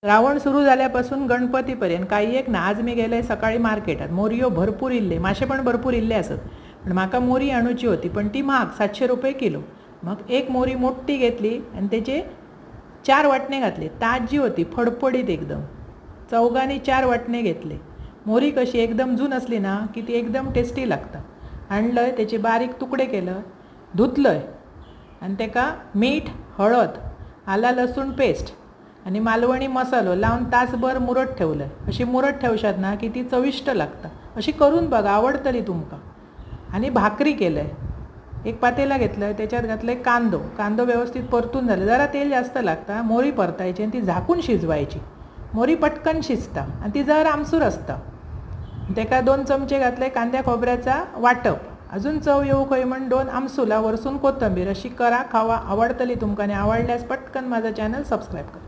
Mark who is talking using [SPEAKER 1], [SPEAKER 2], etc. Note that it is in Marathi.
[SPEAKER 1] श्रावण सुरू झाल्यापासून गणपतीपर्यंत काही एक ना आज मी गेले सकाळी मार्केटात मोरयो भरपूर इल्ले मासे पण भरपूर इल्ले असत पण म्हाका मोरी आणूची होती पण ती महाग 700 रुपये किलो. मग एक मोरी मोठी घेतली आणि त्याचे 4 वाटणे घातले. ताजी होती फडफडीत एकदम. चौघांनी 4 वाटणे घेतले. मोरी कशी एकदम जून असली ना की ती एकदम टेस्टी लागतं. आणलं त्याचे बारीक तुकडे केलं धुतलंय आणि त्याका मीठ हळद आला लसूण पेस्ट आणि मालवणी मसालो लावून तासभर मुरत ठेवलं. अशी मुरत ठेवशात ना की ती चविष्ट लागतं. अशी करून बघा आवडतली तुमका. आणि भाकरी केलं आहे. एक पातेला घेतलं आहे त्याच्यात घातलं आहे कांदो व्यवस्थित परतून झालं. जरा तेल जास्त लागतं. मोरी परतायची आणि ती झाकून शिजवायची. मोरी पटकन शिजता आणि ती जर आमसूर असतं. त्याका 2 चमचे घातले कांद्या खोबऱ्याचा वाटप. अजून चव येऊ खंय म्हण 2 आमसुला वरसून कोथंबीर. अशी करा खावा आवडतली तुमका आणि आवडल्यास पटकन माझा चॅनल सबस्क्राईब करा.